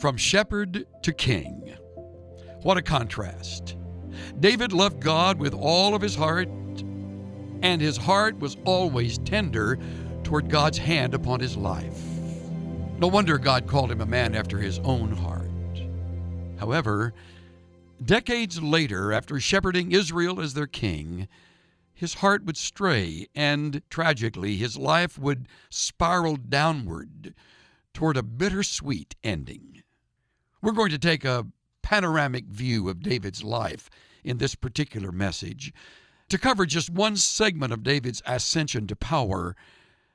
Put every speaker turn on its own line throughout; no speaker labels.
From shepherd to king. What a contrast. David loved God with all of his heart, and his heart was always tender toward God's hand upon his life. No wonder God called him a man after his own heart. However, decades later, after shepherding Israel as their king, his heart would stray, and tragically, his life would spiral downward toward a bittersweet ending. We're going to take a panoramic view of David's life in this particular message. To cover just one segment of David's ascension to power,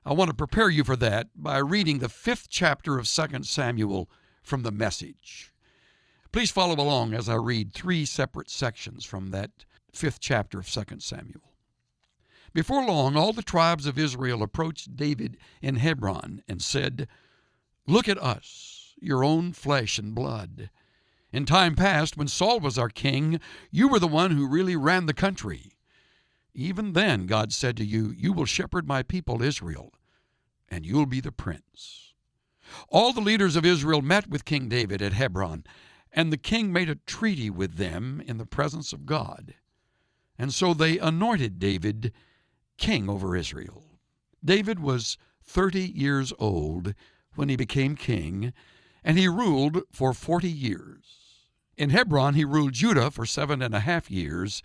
I want to prepare you for that by reading the 5th chapter of 2 Samuel from the Message. Please follow along as I read 3 separate sections from that 5th chapter of 2 Samuel. Before long, all the tribes of Israel approached David in Hebron and said, "Look at us, your own flesh and blood. In time past, when Saul was our king, you were the one who really ran the country. Even then, God said to you, 'You will shepherd my people Israel, and you'll be the prince.'" All the leaders of Israel met with King David at Hebron, and the king made a treaty with them in the presence of God. And so they anointed David king over Israel. David was 30 years old when he became king, and he ruled for 40 years. In Hebron, he ruled Judah for 7.5 years.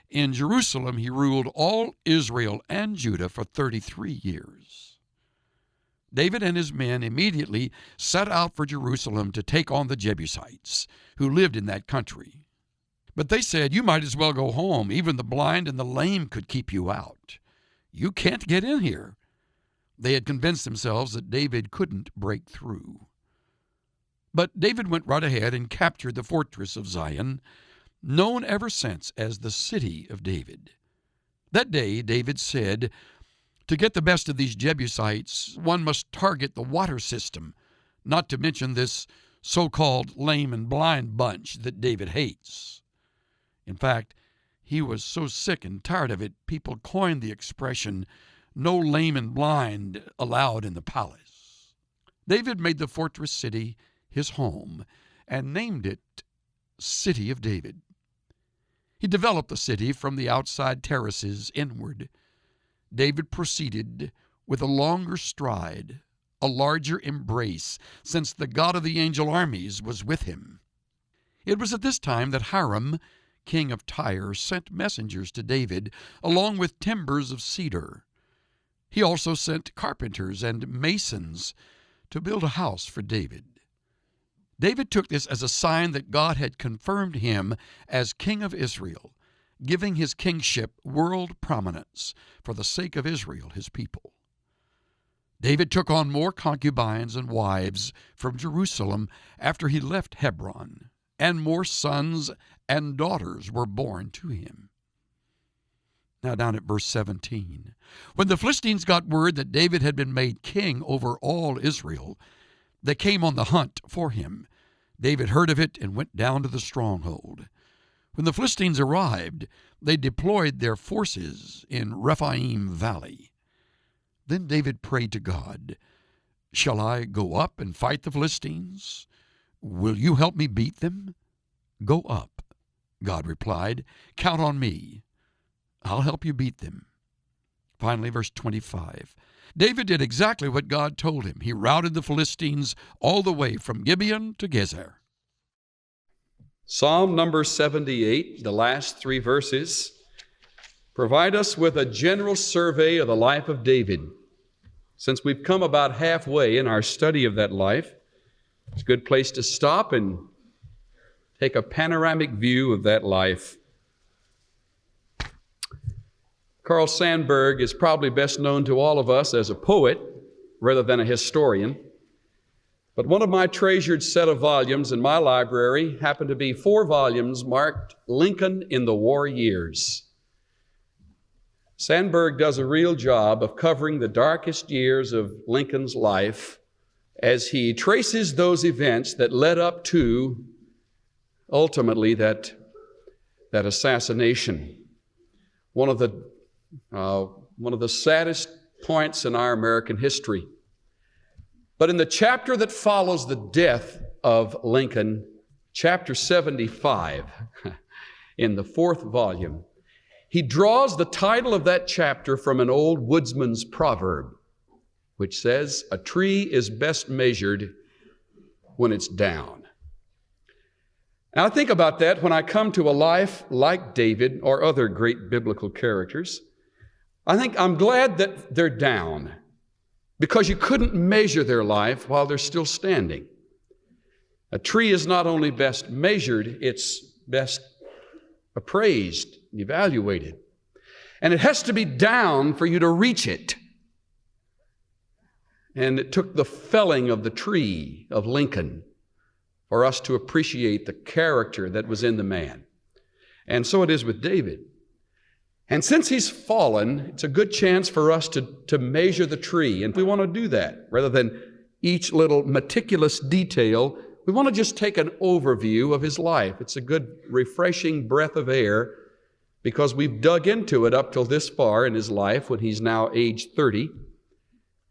In Jerusalem, he ruled all Israel and Judah for 33 years. David and his men immediately set out for Jerusalem to take on the Jebusites, who lived in that country. But they said, "You might as well go home. Even the blind and the lame could keep you out. You can't get in here." They had convinced themselves that David couldn't break through. But David went right ahead and captured the fortress of Zion, known ever since as the City of David. That day, David said, "To get the best of these Jebusites, one must target the water system, not to mention this so-called lame and blind bunch that David hates." In fact, he was so sick and tired of it, people coined the expression, "No lame and blind allowed in the palace." David made the fortress city his home and named it City of David. He developed the city from the outside terraces inward. David proceeded with a longer stride, a larger embrace, since the God of the angel armies was with him. It was at this time that Hiram, king of Tyre, sent messengers to David, along with timbers of cedar. He also sent carpenters and masons to build a house for David. David took this as a sign that God had confirmed him as king of Israel, giving his kingship world prominence for the sake of Israel, his people. David took on more concubines and wives from Jerusalem after he left Hebron, and more sons and daughters were born to him. Now down at verse 17. When the Philistines got word that David had been made king over all Israel, they came on the hunt for him. David heard of it and went down to the stronghold. When the Philistines arrived, they deployed their forces in Rephaim Valley. Then David prayed to God, "Shall I go up and fight the Philistines? Will you help me beat them?" "Go up," God replied. "Count on me. I'll help you beat them." Finally, verse 25. David did exactly what God told him. He routed the Philistines all the way from Gibeon to Gezer.
Psalm number 78, the last 3 verses, provide us with a general survey of the life of David. Since we've come about halfway in our study of that life, it's a good place to stop and take a panoramic view of that life. Carl Sandburg is probably best known to all of us as a poet rather than a historian. But one of my treasured set of volumes in my library happened to be 4 volumes marked Lincoln in the War Years. Sandburg does a real job of covering the darkest years of Lincoln's life as he traces those events that led up to, ultimately, that assassination. One of the saddest points in our American history. But in the chapter that follows the death of Lincoln, chapter 75, in the 4th volume, he draws the title of that chapter from an old woodsman's proverb, which says, "A tree is best measured when it's down." Now I think about that when I come to a life like David or other great biblical characters. I think I'm glad that they're down, because you couldn't measure their life while they're still standing. A tree is not only best measured, it's best appraised, evaluated. And it has to be down for you to reach it. And it took the felling of the tree of Lincoln for us to appreciate the character that was in the man. And so it is with David. And since he's fallen, it's a good chance for us to measure the tree. And we want to do that. Rather than each little meticulous detail, we want to just take an overview of his life. It's a good, refreshing breath of air, because we've dug into it up till this far in his life when he's now age 30.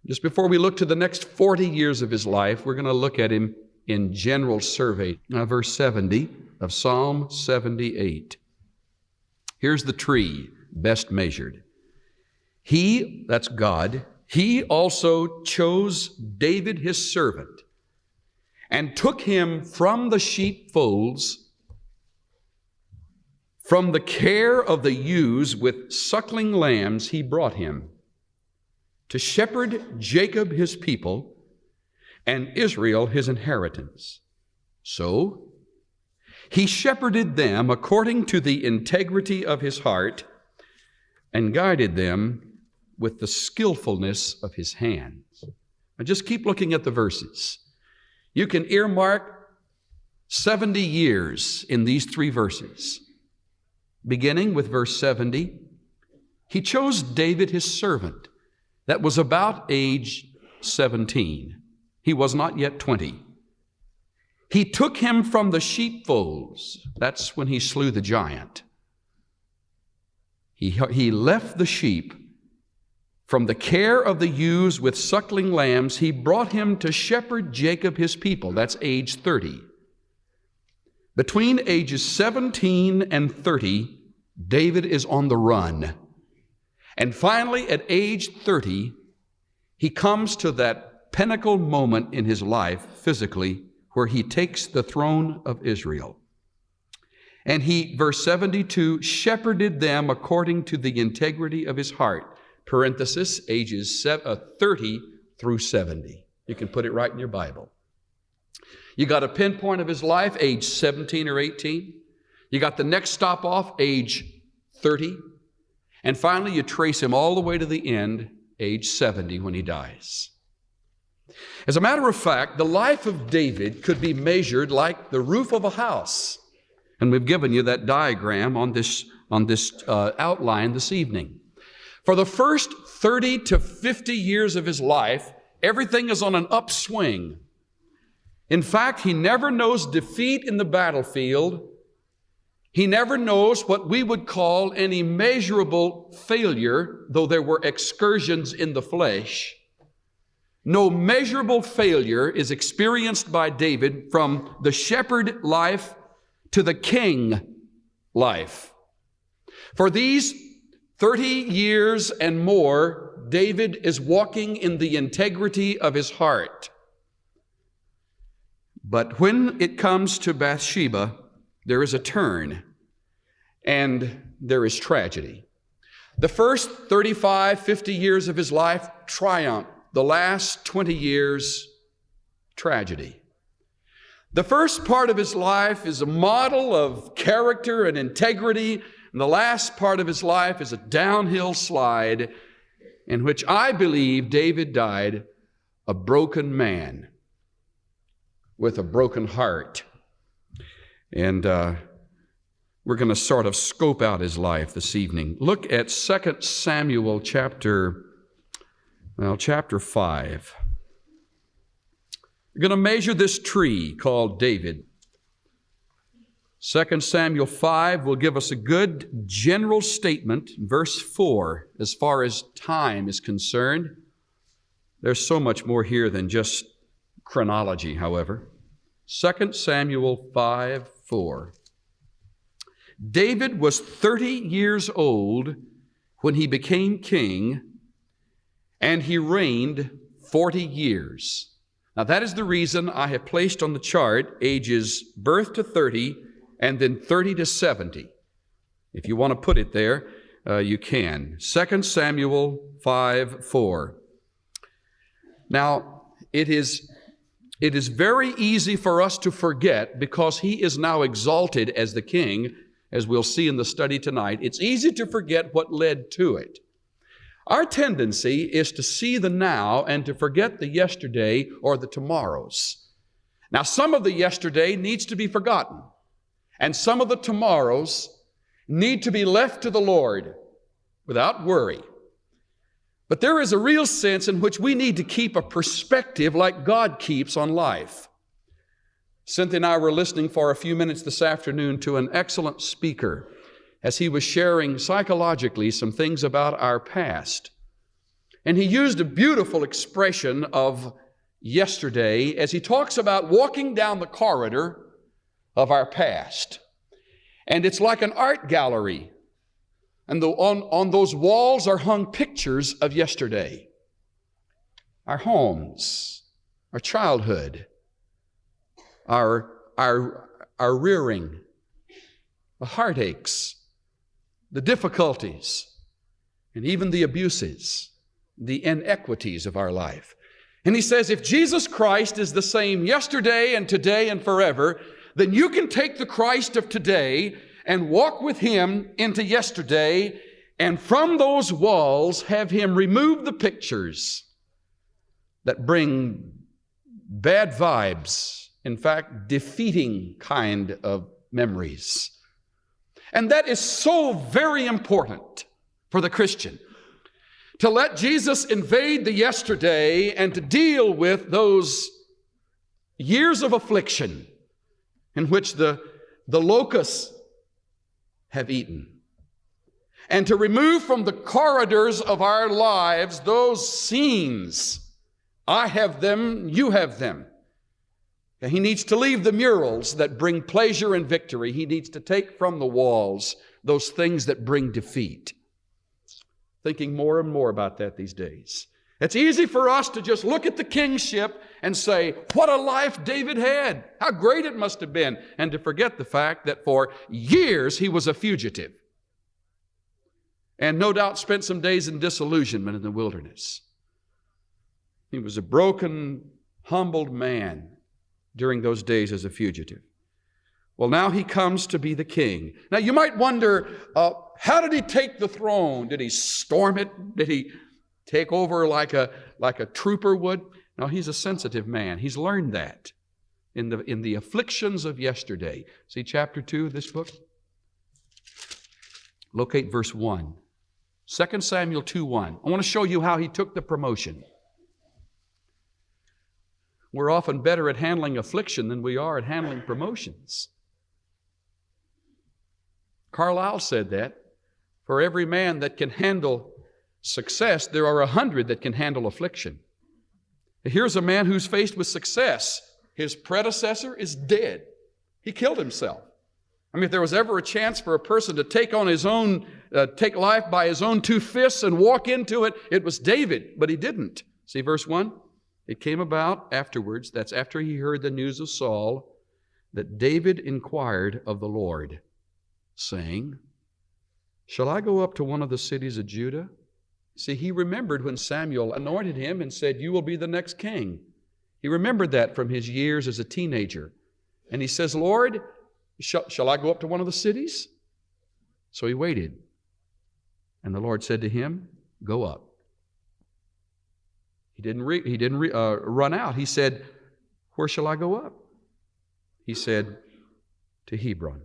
Just before we look to the next 40 years of his life, we're going to look at him in general survey. Now, verse 70 of Psalm 78. Here's the tree best measured. He, that's God, he also chose David his servant and took him from the sheepfolds, from the care of the ewes with suckling lambs he brought him, to shepherd Jacob his people and Israel his inheritance. So he shepherded them according to the integrity of his heart and guided them with the skillfulness of his hands. Now just keep looking at the verses. You can earmark 70 years in these 3 verses. Beginning with verse 70, he chose David his servant that was about age 17. He was not yet 20. He took him from the sheepfolds. That's when he slew the giant. He left the sheep. From the care of the ewes with suckling lambs, he brought him to shepherd Jacob his people. That's age 30. Between ages 17 and 30, David is on the run. And finally, at age 30, he comes to that pinnacle moment in his life, physically, where he takes the throne of Israel. And he, verse 72, shepherded them according to the integrity of his heart. Parenthesis, ages 30 through 70. You can put it right in your Bible. You got a pinpoint of his life, age 17 or 18. You got the next stop off, age 30. And finally, you trace him all the way to the end, age 70, when he dies. As a matter of fact, the life of David could be measured like the roof of a house. And we've given you that diagram on this outline this evening. For the first 30 to 50 years of his life, everything is on an upswing. In fact, he never knows defeat in the battlefield. He never knows what we would call any measurable failure, though there were excursions in the flesh. No measurable failure is experienced by David from the shepherd life to the king life. For these 30 years and more, David is walking in the integrity of his heart. But when it comes to Bathsheba, there is a turn, and there is tragedy. The first 35, 50 years of his life, triumph. The last 20 years, tragedy. The first part of his life is a model of character and integrity, and the last part of his life is a downhill slide in which I believe David died a broken man with a broken heart. And we're going to sort of scope out his life this evening. Look at 2 Samuel chapter 5. We're going to measure this tree called David. 2 Samuel 5 will give us a good general statement. Verse 4, as far as time is concerned. There's so much more here than just chronology, however. 2 Samuel 5:4. David was 30 years old when he became king, and he reigned 40 years. Now that is the reason I have placed on the chart ages birth to 30 and then 30 to 70. If you want to put it there, you can. 2 Samuel 5:4. Now, it is very easy for us to forget, because he is now exalted as the king, as we'll see in the study tonight. It's easy to forget what led to it. Our tendency is to see the now and to forget the yesterday or the tomorrows. Now, some of the yesterday needs to be forgotten, and some of the tomorrows need to be left to the Lord without worry. But there is a real sense in which we need to keep a perspective like God keeps on life. Cynthia and I were listening for a few minutes this afternoon to an excellent speaker as he was sharing psychologically some things about our past. And he used a beautiful expression of yesterday as he talks about walking down the corridor of our past. And it's like an art gallery. And on those walls are hung pictures of yesterday. Our homes, our childhood, our rearing, the heartaches, the difficulties, and even the abuses, the inequities of our life. And he says, if Jesus Christ is the same yesterday and today and forever, then you can take the Christ of today and walk with him into yesterday, and from those walls have him remove the pictures that bring bad vibes, in fact, defeating kind of memories. And that is so very important for the Christian, to let Jesus invade the yesterday and to deal with those years of affliction in which the locusts have eaten, and to remove from the corridors of our lives those scenes. I have them, you have them. And he needs to leave the murals that bring pleasure and victory. He needs to take from the walls those things that bring defeat. Thinking more and more about that these days. It's easy for us to just look at the kingship and say, what a life David had. How great it must have been. And to forget the fact that for years he was a fugitive. And no doubt spent some days in disillusionment in the wilderness. He was a broken, humbled man during those days as a fugitive. Well, now he comes to be the king. Now you might wonder, how did he take the throne? Did he storm it? Did he take over like a trooper would? No, he's a sensitive man. He's learned that in the afflictions of yesterday. See chapter 2 of this book? Locate verse 1. 2 Samuel 2:1. I want to show you how he took the promotion. We're often better at handling affliction than we are at handling promotions. Carlyle said that for every man that can handle success, there are 100 that can handle affliction. Here's a man who's faced with success. His predecessor is dead. He killed himself. I mean, if there was ever a chance for a person to take life by his own two fists and walk into it, it was David, but he didn't. See verse 1? It came about afterwards, that's after he heard the news of Saul, that David inquired of the Lord, saying, shall I go up to one of the cities of Judah? See, he remembered when Samuel anointed him and said, you will be the next king. He remembered that from his years as a teenager. And he says, Lord, shall I go up to one of the cities? So he waited. And the Lord said to him, go up. He didn't run out. He said, where shall I go up? He said, to Hebron.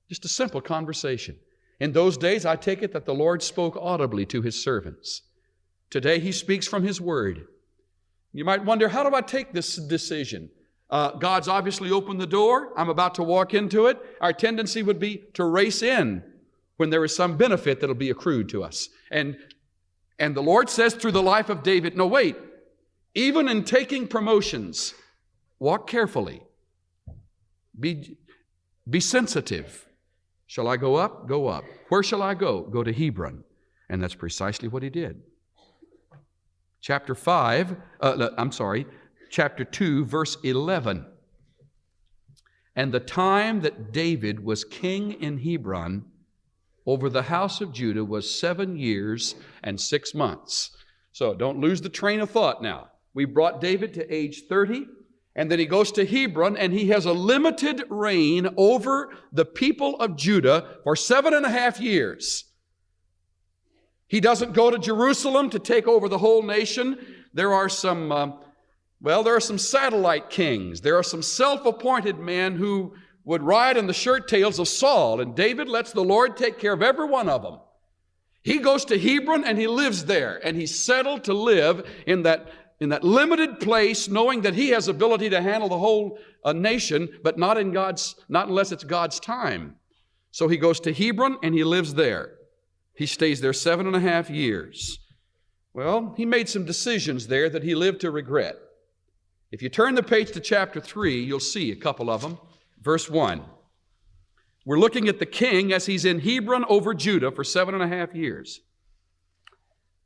Just a simple conversation. In those days, I take it that the Lord spoke audibly to his servants. Today, he speaks from his word. You might wonder, how do I take this decision? God's obviously opened the door. I'm about to walk into it. Our tendency would be to race in when there is some benefit that will be accrued to us. And the Lord says through the life of David, no, wait, even in taking promotions, Walk carefully. Be sensitive. Shall I go up? Go up. Where shall I go? Go to Hebron. And that's precisely what he did. Chapter 2, verse 11. And the time that David was king in Hebron over the house of Judah was 7 years and 6 months. So don't lose the train of thought now. We brought David to age 30, and then he goes to Hebron, and he has a limited reign over the people of Judah for 7.5 years. He doesn't go to Jerusalem to take over the whole nation. There are some satellite kings. There are some self-appointed men who would ride in the shirt tails of Saul, and David lets the Lord take care of every one of them. He goes to Hebron and he lives there, and he's settled to live in that limited place, knowing that he has ability to handle the whole nation, but not unless it's God's time. So he goes to Hebron and he lives there. He stays there 7.5 years. Well, he made some decisions there that he lived to regret. If you turn the page to chapter 3, you'll see a couple of them. Verse 1. We're looking at the king as he's in Hebron over Judah for 7.5 years.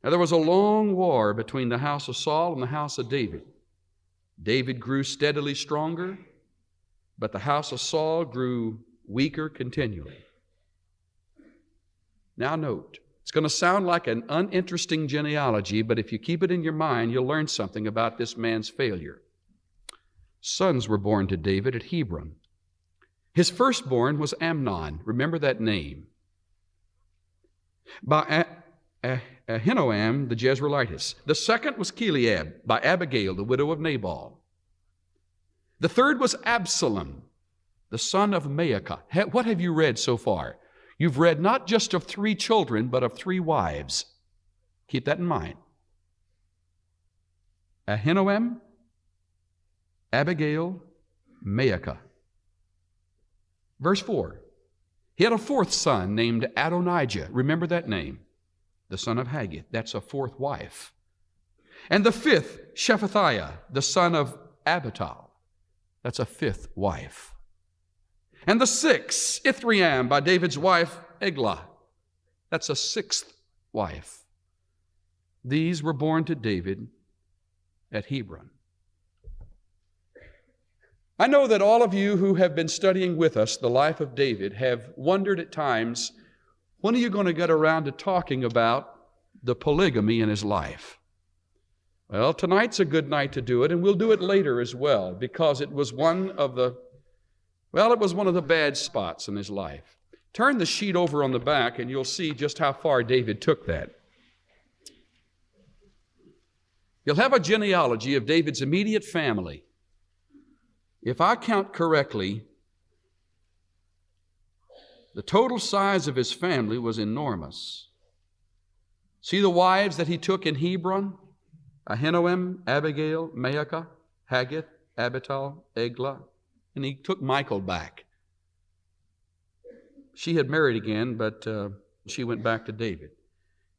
Now, there was a long war between the house of Saul and the house of David. David grew steadily stronger, but the house of Saul grew weaker continually. Now note, it's going to sound like an uninteresting genealogy, but if you keep it in your mind, you'll learn something about this man's failure. Sons were born to David at Hebron. His firstborn was Amnon. Remember that name. By Ahinoam the Jezreelitess. The second was Chileab, by Abigail, the widow of Nabal. The third was Absalom, the son of Maacah. What have you read so far? You've read not just of 3 children, but of 3 wives. Keep that in mind. Ahinoam, Abigail, Maacah. Verse 4. He had a 4th son named Adonijah. Remember that name. The son of Haggith. That's a 4th wife. And the 5th, Shephatiah, the son of Abital. That's a 5th wife. And the 6th, Ithream, by David's wife, Eglah. That's a 6th wife. These were born to David at Hebron. I know that all of you who have been studying with us the life of David have wondered at times, when are you going to get around to talking about the polygamy in his life? Well, tonight's a good night to do it, and we'll do it later as well, because it was one of the bad spots in his life. Turn the sheet over on the back, and you'll see just how far David took that. You'll have a genealogy of David's immediate family. If I count correctly, the total size of his family was enormous. See the wives that he took in Hebron? Ahinoam, Abigail, Maacah, Haggith, Abital, Eglah. And he took Michal back. She had married again, but she went back to David.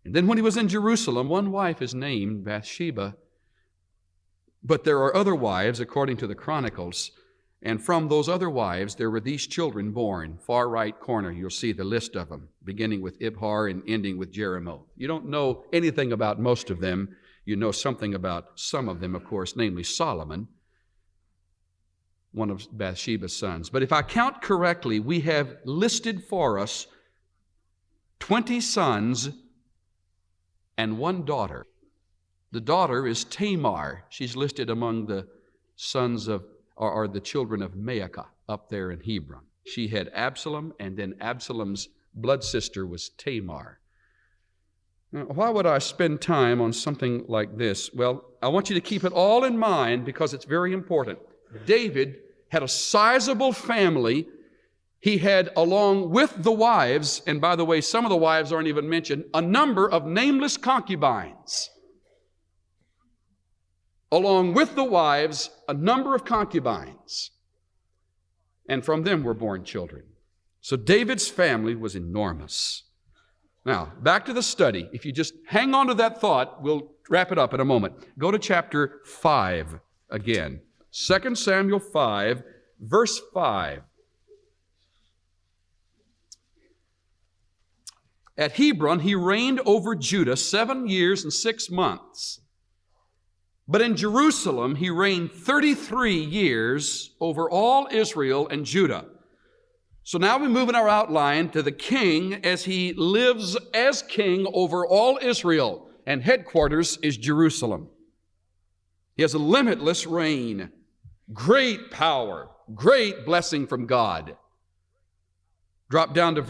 And then when he was in Jerusalem, one wife is named Bathsheba, but there are other wives, according to the Chronicles, and from those other wives there were these children born. Far right corner, you'll see the list of them, beginning with Ibhar and ending with Jeremoth. You don't know anything about most of them. You know something about some of them, of course, namely Solomon, one of Bathsheba's sons. But if I count correctly, we have listed for us 20 sons and 1 daughter. The daughter is Tamar. She's listed among the sons of, or the children of Maacah up there in Hebron. She had Absalom, and then Absalom's blood sister was Tamar. Now, why would I spend time on something like this? Well, I want you to keep it all in mind because it's very important. David had a sizable family. He had, along with the wives, and by the way, some of the wives aren't even mentioned, a number of nameless concubines. Along with the wives, a number of concubines. And from them were born children. So David's family was enormous. Now, back to the study. If you just hang on to that thought, we'll wrap it up in a moment. Go to chapter 5 again. 2 Samuel 5, verse 5. At Hebron, he reigned over Judah 7 years and 6 months. But in Jerusalem, he reigned 33 years over all Israel and Judah. So now we move in our outline to the king as he lives as king over all Israel, and headquarters is Jerusalem. He has a limitless reign, great power, great blessing from God. Drop down to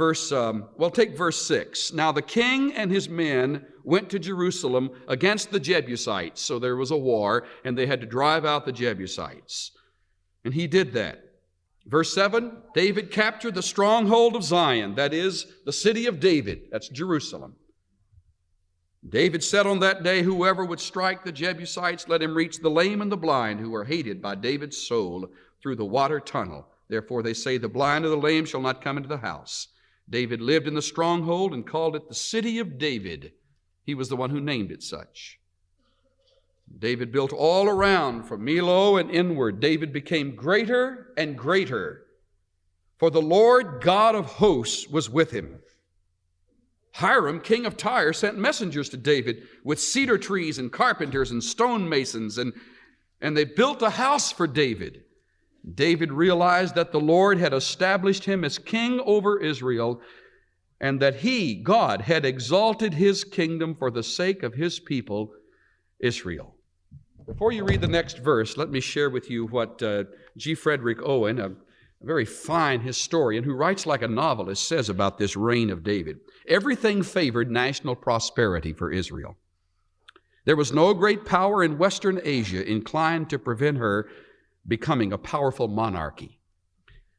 take verse 6. Now the king and his men went to Jerusalem against the Jebusites. So there was a war, and they had to drive out the Jebusites. And he did that. Verse 7, David captured the stronghold of Zion, that is, the city of David. That's Jerusalem. David said on that day, whoever would strike the Jebusites, let him reach the lame and the blind, who are hated by David's soul, through the water tunnel. Therefore they say, the blind or the lame shall not come into the house. David lived in the stronghold and called it the city of David. He was the one who named it such. David built all around from Millo and inward. David became greater and greater, for the Lord God of hosts was with him. Hiram, king of Tyre, sent messengers to David with cedar trees and carpenters and stonemasons, and they built a house for David. David realized that the Lord had established him as king over Israel, and that he, God, had exalted his kingdom for the sake of his people, Israel. Before you read the next verse, let me share with you what G. Frederick Owen, a very fine historian who writes like a novelist, says about this reign of David. Everything favored national prosperity for Israel. There was no great power in Western Asia inclined to prevent her becoming a powerful monarchy.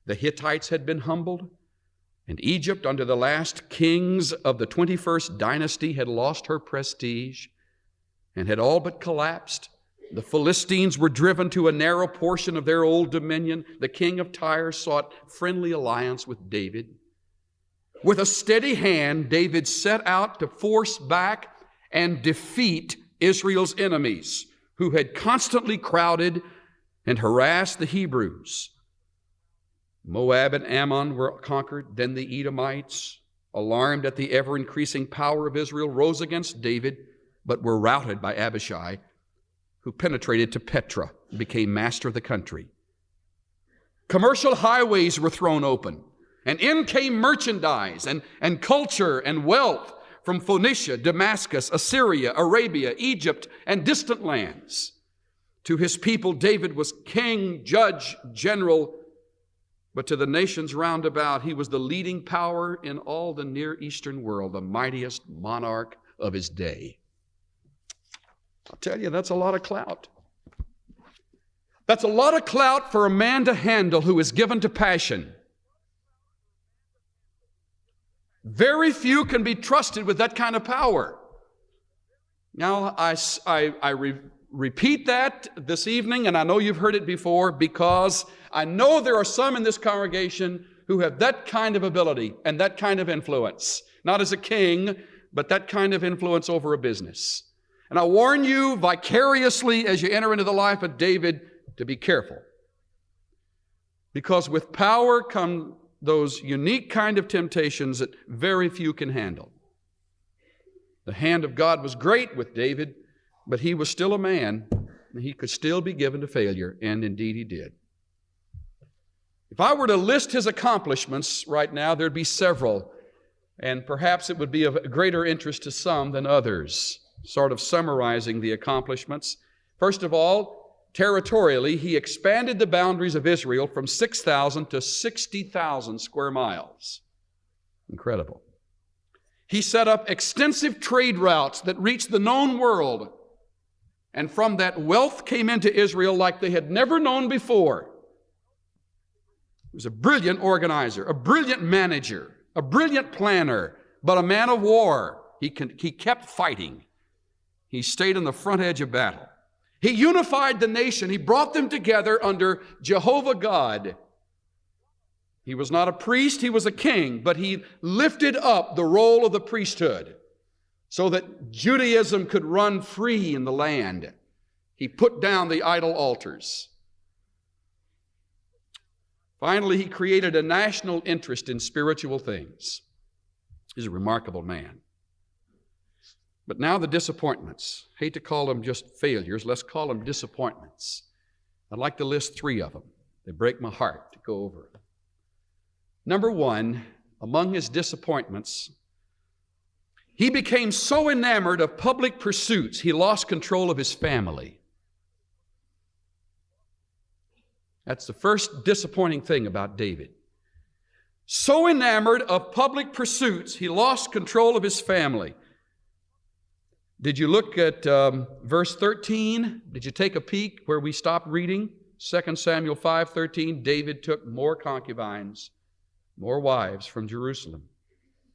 The Hittites had been humbled, and Egypt, under the last kings of the 21st dynasty, had lost her prestige and had all but collapsed. The Philistines were driven to a narrow portion of their old dominion. The king of Tyre sought friendly alliance with David. With a steady hand, David set out to force back and defeat Israel's enemies, who had constantly crowded and harassed the Hebrews. Moab and Ammon were conquered. Then the Edomites, alarmed at the ever-increasing power of Israel, rose against David, but were routed by Abishai, who penetrated to Petra and became master of the country. Commercial highways were thrown open, and in came merchandise and culture and wealth from Phoenicia, Damascus, Assyria, Arabia, Egypt, and distant lands. To his people, David was king, judge, general, but to the nations round about, he was the leading power in all the Near Eastern world, the mightiest monarch of his day. I'll tell you, that's a lot of clout. That's a lot of clout for a man to handle who is given to passion. Very few can be trusted with that kind of power. Now, I repeat that this evening, and I know you've heard it before, because I know there are some in this congregation who have that kind of ability and that kind of influence. Not as a king, but that kind of influence over a business. And I warn you vicariously as you enter into the life of David to be careful. Because with power come those unique kind of temptations that very few can handle. The hand of God was great with David, but he was still a man, and he could still be given to failure, and indeed he did. If I were to list his accomplishments right now, there'd be several, and perhaps it would be of greater interest to some than others. Sort of summarizing the accomplishments. First of all, territorially, he expanded the boundaries of Israel from 6,000 to 60,000 square miles. Incredible. He set up extensive trade routes that reached the known world, and from that wealth came into Israel like they had never known before. He was a brilliant organizer, a brilliant manager, a brilliant planner, but a man of war. He kept fighting. He stayed on the front edge of battle. He unified the nation. He brought them together under Jehovah God. He was not a priest, he was a king, but he lifted up the role of the priesthood so that Judaism could run free in the land. He put down the idol altars. Finally, he created a national interest in spiritual things. He's a remarkable man. But now the disappointments. Hate to call them just failures. Let's call them disappointments. I'd like to list 3 of them. They break my heart to go over. Number 1, among his disappointments, he became so enamored of public pursuits, he lost control of his family. That's the first disappointing thing about David. So enamored of public pursuits, he lost control of his family. Did you look at verse 13? Did you take a peek where we stopped reading? 2 Samuel 5:13, David took more concubines, more wives from Jerusalem.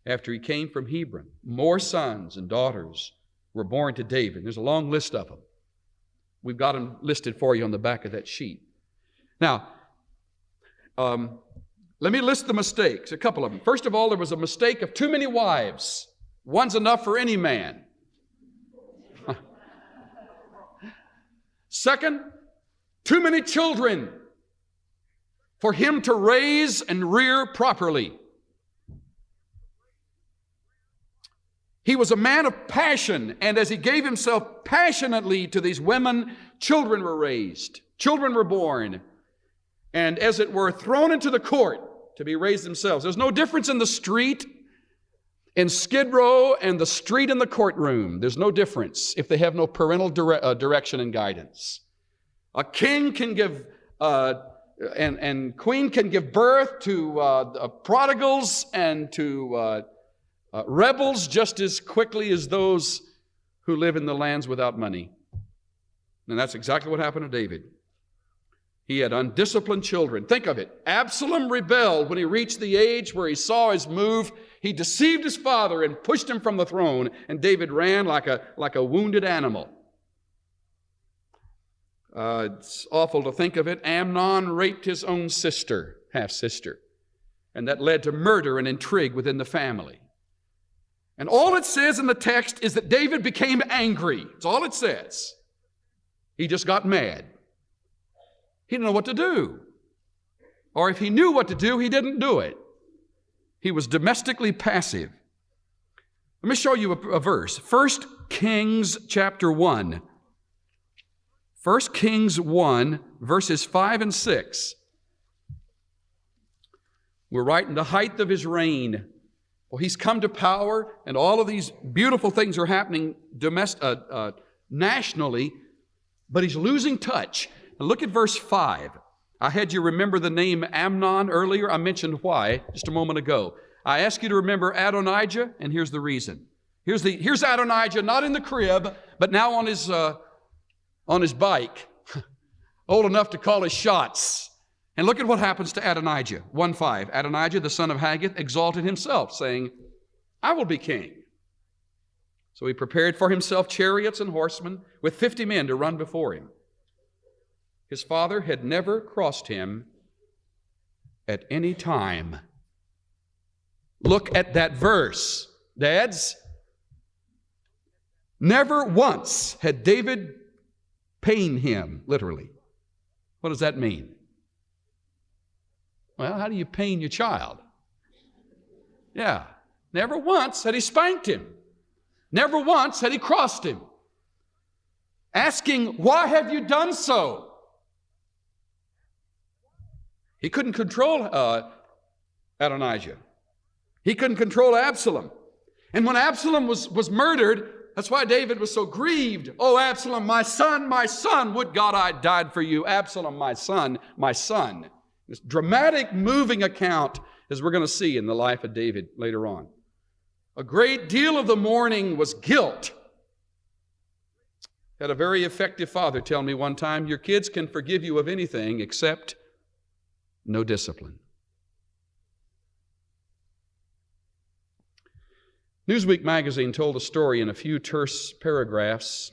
After he came from Hebron, more sons and daughters were born to David. There's a long list of them. We've got them listed for you on the back of that sheet. Now, let me list the mistakes, a couple of them. First of all, there was a mistake of too many wives. One's enough for any man. Second, too many children for him to raise and rear properly. He was a man of passion, and as he gave himself passionately to these women, children were raised, children were born, and as it were, thrown into the court to be raised themselves. There's no difference in the street in Skid Row and the street in the courtroom. There's no difference if they have no parental direction and guidance. A king can give, and queen can give birth to prodigals and to rebels just as quickly as those who live in the lands without money. And that's exactly what happened to David. He had undisciplined children. Think of it. Absalom rebelled when he reached the age where he saw his move. He deceived his father and pushed him from the throne, and David ran like a wounded animal. It's awful to think of it. Amnon raped his own sister, half-sister, and that led to murder and intrigue within the family. And all it says in the text is that David became angry. That's all it says. He just got mad. He didn't know what to do. Or if he knew what to do, he didn't do it. He was domestically passive. Let me show you a verse. 1 Kings chapter 1. 1 Kings 1, verses 5 and 6. We're right in the height of his reign. Well, he's come to power, and all of these beautiful things are happening nationally, but he's losing touch. And look at verse 5. I had you remember the name Amnon earlier. I mentioned why just a moment ago. I asked you to remember Adonijah, and here's the reason. Here's Adonijah, not in the crib, but now on his bike, old enough to call his shots. And look at what happens to Adonijah. 1:5. Adonijah, the son of Haggith, exalted himself, saying, I will be king. So he prepared for himself chariots and horsemen with 50 men to run before him. His father had never crossed him at any time. Look at that verse, dads. Never once had David pained him, literally. What does that mean? Well, how do you pain your child? Yeah, never once had he spanked him. Never once had he crossed him. Asking, why have you done so? He couldn't control Adonijah. He couldn't control Absalom. And when Absalom was murdered, that's why David was so grieved. Oh, Absalom, my son, would God I died for you. Absalom, my son, my son. This dramatic, moving account, as we're going to see in the life of David later on. A great deal of the mourning was guilt. Had a very effective father tell me one time, your kids can forgive you of anything except no discipline. Newsweek magazine told a story in a few terse paragraphs,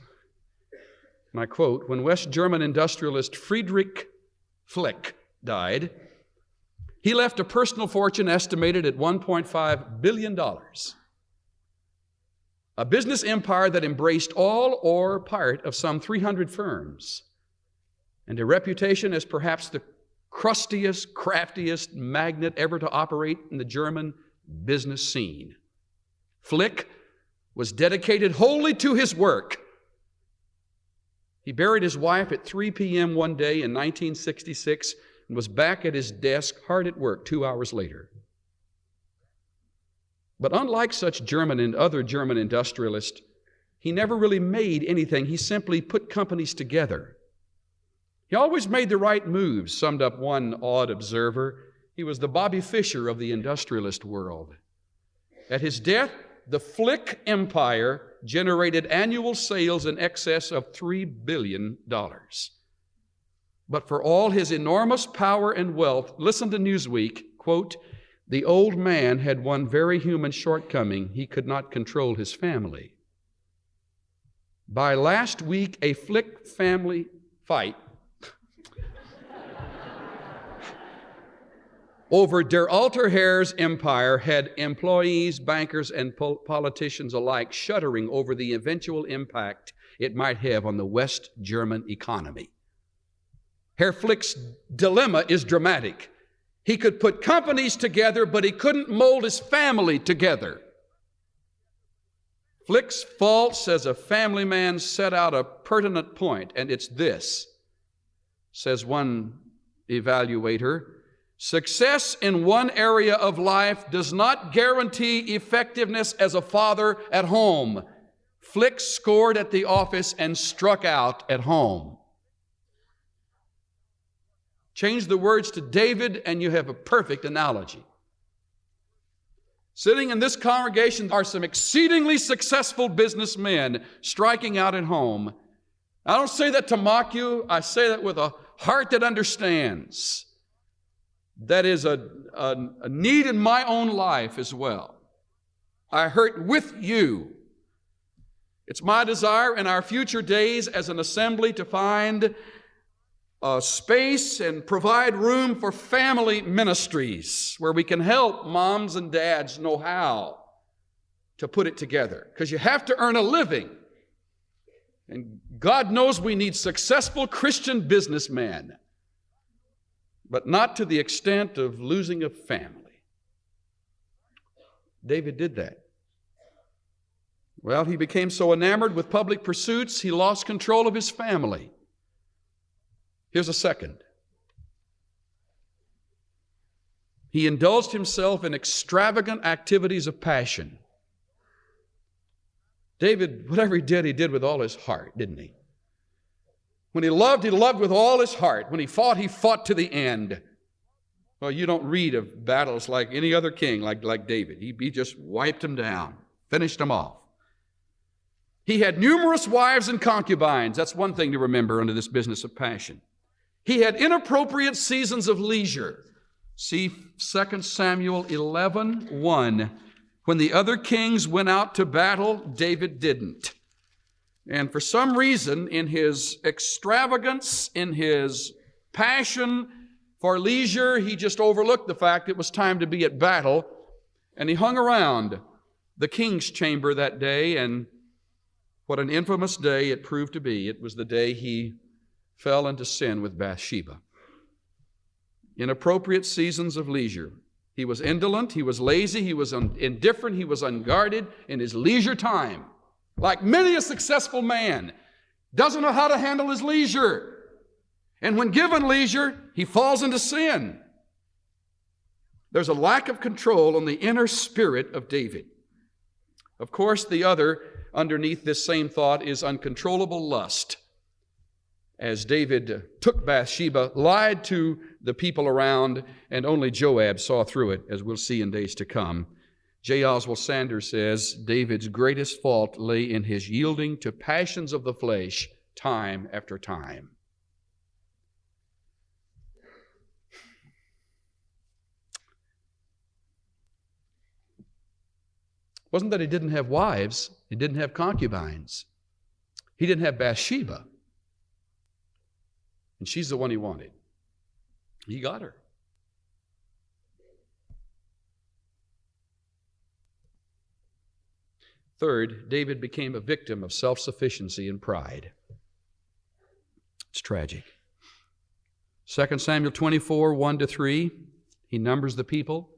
and I quote, when West German industrialist Friedrich Flick died, he left a personal fortune estimated at $1.5 billion. A business empire that embraced all or part of some 300 firms, and a reputation as perhaps the crustiest, craftiest magnate ever to operate in the German business scene. Flick was dedicated wholly to his work. He buried his wife at 3 p.m. one day in 1966 and was back at his desk, hard at work, 2 hours later. But unlike such German and other German industrialists, he never really made anything. He simply put companies together. He always made the right moves, summed up one awed observer. He was the Bobby Fischer of the industrialist world. At his death, the Flick empire generated annual sales in excess of $3 billion. But for all his enormous power and wealth, listen to Newsweek, quote, "The old man had one very human shortcoming. He could not control his family. By last week, a Flick family fight over Der Alter Herr's empire had employees, bankers, and politicians alike shuddering over the eventual impact it might have on the West German economy. Herr Flick's dilemma is dramatic. He could put companies together, but he couldn't mold his family together. Flick's faults as a family man set out a pertinent point, and it's this, says one evaluator: success in one area of life does not guarantee effectiveness as a father at home. Flick scored at the office and struck out at home. Change the words to David and you have a perfect analogy. Sitting in this congregation are some exceedingly successful businessmen striking out at home. I don't say that to mock you. I say that with a heart that understands. That is a need in my own life as well. I hurt with you. It's my desire in our future days as an assembly to find space and provide room for family ministries where we can help moms and dads know how to put it together. Because you have to earn a living. And God knows we need successful Christian businessmen, but not to the extent of losing a family. David did that. Well, he became so enamored with public pursuits, he lost control of his family. Here's a second. He indulged himself in extravagant activities of passion. David, whatever he did with all his heart, didn't he? When he loved with all his heart. When he fought to the end. Well, you don't read of battles like any other king, like David. He just wiped them down, finished them off. He had numerous wives and concubines. That's one thing to remember under this business of passion. He had inappropriate seasons of leisure. See 2 Samuel 11:1. When the other kings went out to battle, David didn't. And for some reason, in his extravagance, in his passion for leisure, he just overlooked the fact it was time to be at battle. And he hung around the king's chamber that day, and what an infamous day it proved to be. It was the day he fell into sin with Bathsheba. Inappropriate seasons of leisure. He was indolent, he was lazy, he was indifferent, he was unguarded in his leisure time. Like many a successful man, doesn't know how to handle his leisure. And when given leisure, he falls into sin. There's a lack of control on the inner spirit of David. Of course, the other underneath this same thought is uncontrollable lust. As David took Bathsheba, lied to the people around, and only Joab saw through it, as we'll see in days to come. J. Oswald Sanders says, David's greatest fault lay in his yielding to passions of the flesh time after time. It wasn't that he didn't have wives, he didn't have concubines. He didn't have Bathsheba. And she's the one he wanted. He got her. Third, David became a victim of self-sufficiency and pride. It's tragic. 2 Samuel 24, 1-3, he numbers the people.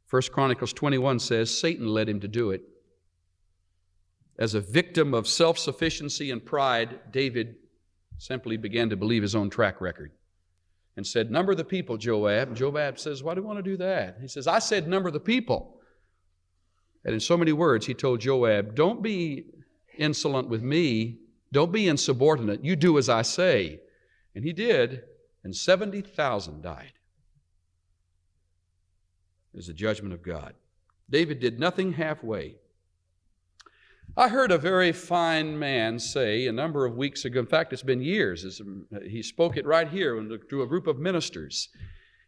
1 Chronicles 21 says Satan led him to do it. As a victim of self-sufficiency and pride, David simply began to believe his own track record and said, number the people, Joab. And Joab says, why do you want to do that? He says, I said number the people. And in so many words, he told Joab, don't be insolent with me. Don't be insubordinate. You do as I say. And he did, and 70,000 died. It was the judgment of God. David did nothing halfway. I heard a very fine man say a number of weeks ago, in fact, it's been years, he spoke it right here to a group of ministers.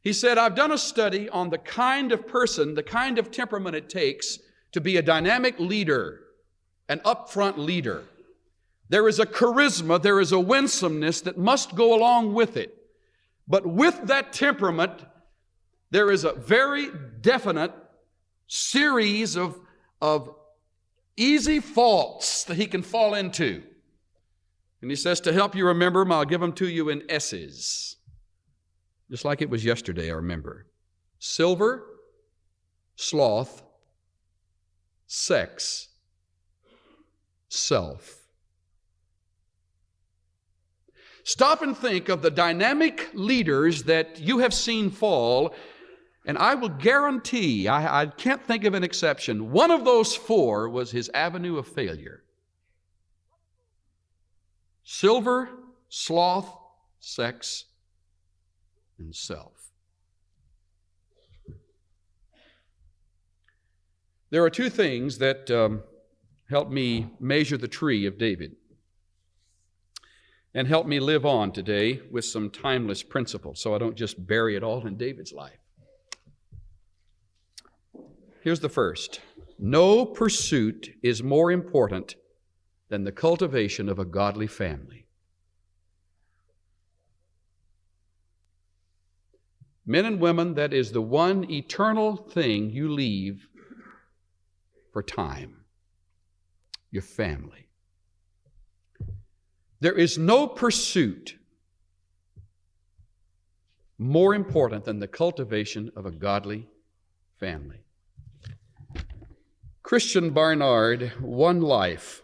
He said, I've done a study on the kind of person, the kind of temperament it takes to be a dynamic leader, an upfront leader. There is a charisma, there is a winsomeness that must go along with it. But with that temperament, there is a very definite series of easy faults that he can fall into. And he says, to help you remember them, I'll give them to you in S's. Just like it was yesterday, I remember. Silver, sloth, sex, self. Stop and think of the dynamic leaders that you have seen fall, and I will guarantee, I can't think of an exception, one of those four was his avenue of failure. Silver, sloth, sex, and self. There are two things that help me measure the tree of David and help me live on today with some timeless principles so I don't just bury it all in David's life. Here's the first. No pursuit is more important than the cultivation of a godly family. Men and women, that is the one eternal thing you leave for time, your family. There is no pursuit more important than the cultivation of a godly family. Christian Barnard, One Life,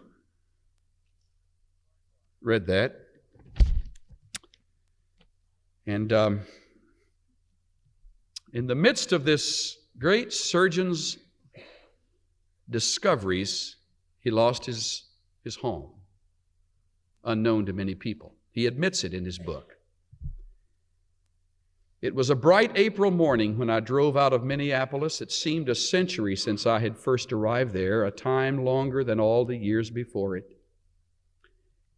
read that. And in the midst of this great surgeon's discoveries, he lost his home, unknown to many people. He admits it in his book. It was a bright April morning when I drove out of Minneapolis. It seemed a century since I had first arrived there, a time longer than all the years before it.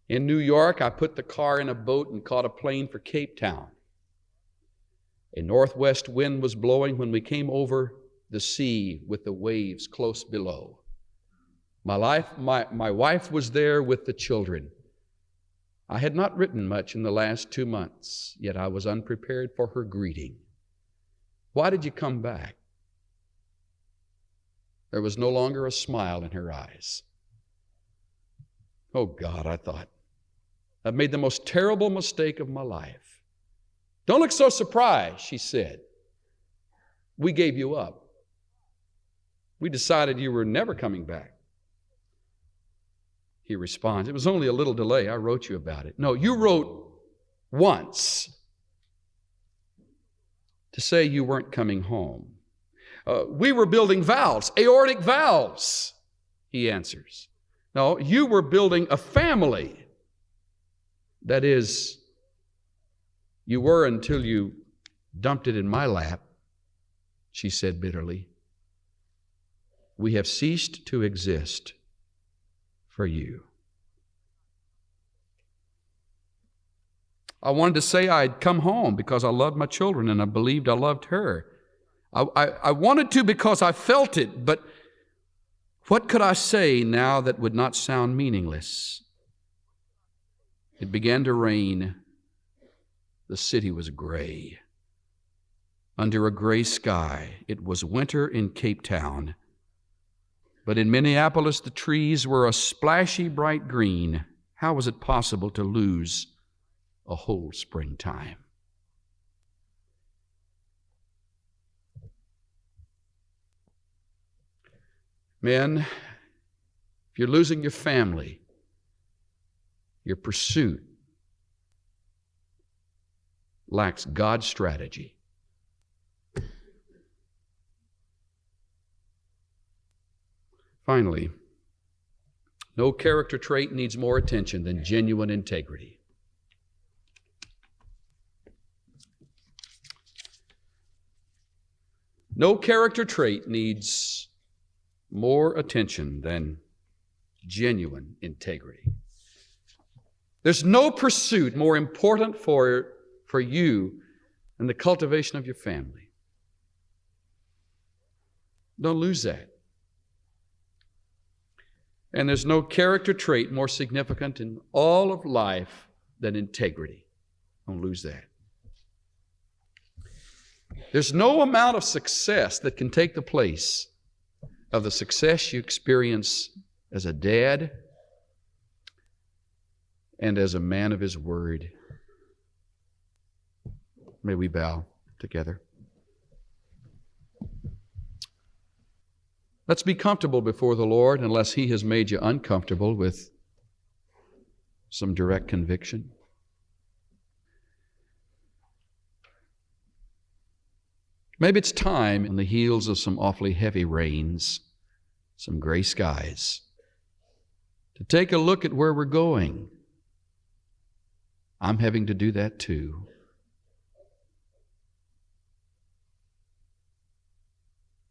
In New York, I put the car in a boat and caught a plane for Cape Town. A northwest wind was blowing when we came over the sea with the waves close below. My wife was there with the children. I had not written much in the last 2 months, yet I was unprepared for her greeting. Why did you come back? There was no longer a smile in her eyes. Oh God, I thought, I've made the most terrible mistake of my life. Don't look so surprised, she said. We gave you up. We decided you were never coming back. He responds, it was only a little delay. I wrote you about it. No, you wrote once to say you weren't coming home. We were building valves, aortic valves, he answers. No, you were building a family. That is, you were until you dumped it in my lap, she said bitterly. We have ceased to exist for you. I wanted to say I'd come home because I loved my children and I believed I loved her. I wanted to because I felt it, but what could I say now that would not sound meaningless? It began to rain. The city was gray. Under a gray sky, it was winter in Cape Town. But in Minneapolis, the trees were a splashy bright green. How was it possible to lose a whole springtime? Men, if you're losing your family, your pursuit lacks God's strategy. Finally, no character trait needs more attention than genuine integrity. No character trait needs more attention than genuine integrity. There's no pursuit more important for you than the cultivation of your family. Don't lose that. And there's no character trait more significant in all of life than integrity. Don't lose that. There's no amount of success that can take the place of the success you experience as a dad and as a man of His Word. May we bow together. Let's be comfortable before the Lord unless He has made you uncomfortable with some direct conviction. Maybe it's time, on the heels of some awfully heavy rains, some gray skies, to take a look at where we're going. I'm having to do that too.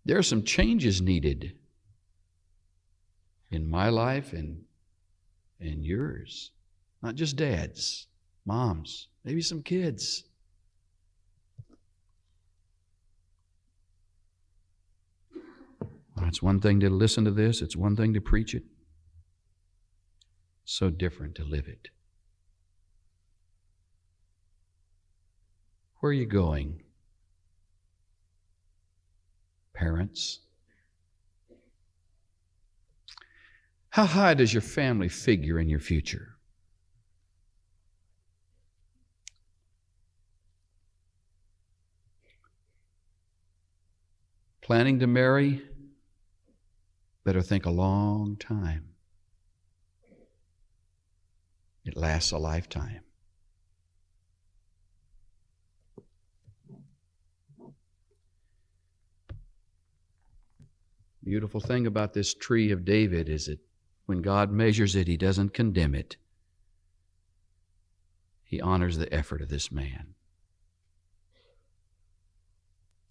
There are some changes needed in my life and yours. Not just dads, moms, maybe some kids. Well, it's one thing to listen to this. It's one thing to preach it. So different to live it. Where are you going? Parents? How high does your family figure in your future? Planning to marry? Better think a long time. It lasts a lifetime. Beautiful thing about this tree of David is that when God measures it, He doesn't condemn it. He honors the effort of this man.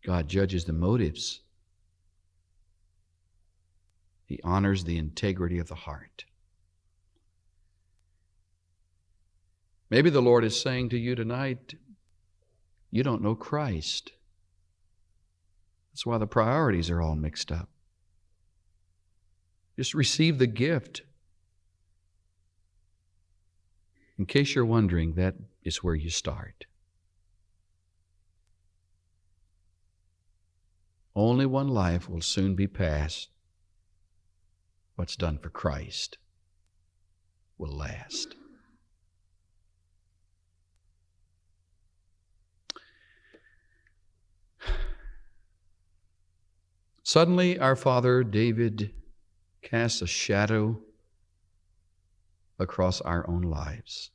God judges the motives. He honors the integrity of the heart. Maybe the Lord is saying to you tonight, you don't know Christ. That's why the priorities are all mixed up. Just receive the gift. In case you're wondering, that is where you start. Only one life will soon be passed. What's done for Christ will last. Suddenly, our father David casts a shadow across our own lives.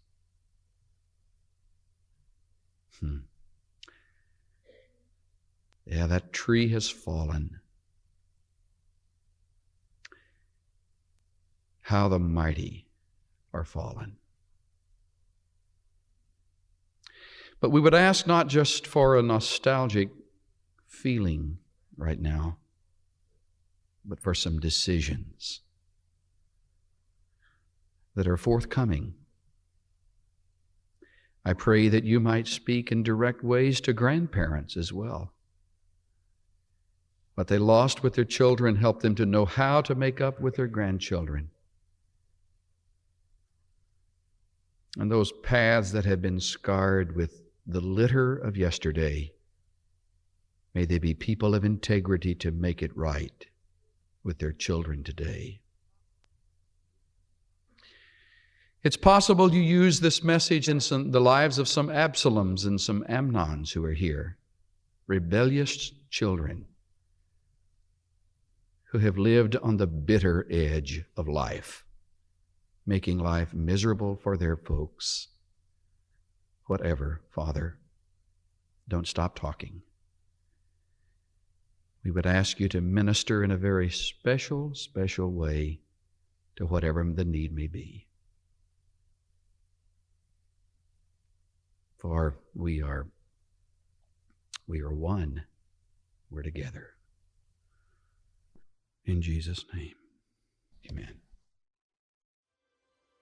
Yeah, that tree has fallen. How the mighty are fallen. But we would ask not just for a nostalgic feeling right now, but for some decisions that are forthcoming. I pray that you might speak in direct ways to grandparents as well. What they lost with their children, help them to know how to make up with their grandchildren. And those paths that have been scarred with the litter of yesterday, may they be people of integrity to make it right with their children today. It's possible you use this message in the lives of some Absaloms and some Amnons who are here, rebellious children who have lived on the bitter edge of life, making life miserable for their folks. Whatever, Father, don't stop talking. We would ask you to minister in a very special, special way to whatever the need may be. For we are one. We're together. In Jesus' name, amen.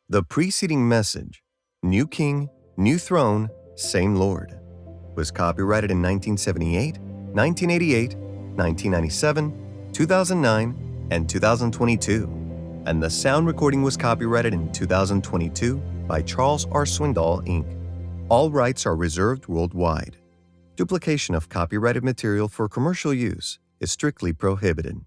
The preceding message, New King, New Throne, Same Lord, was copyrighted in 1978, 1988, 1997, 2009, and 2022, and the sound recording was copyrighted in 2022 by Chuck Swindoll, Inc. All rights are reserved worldwide. Duplication of copyrighted material for commercial use is strictly prohibited.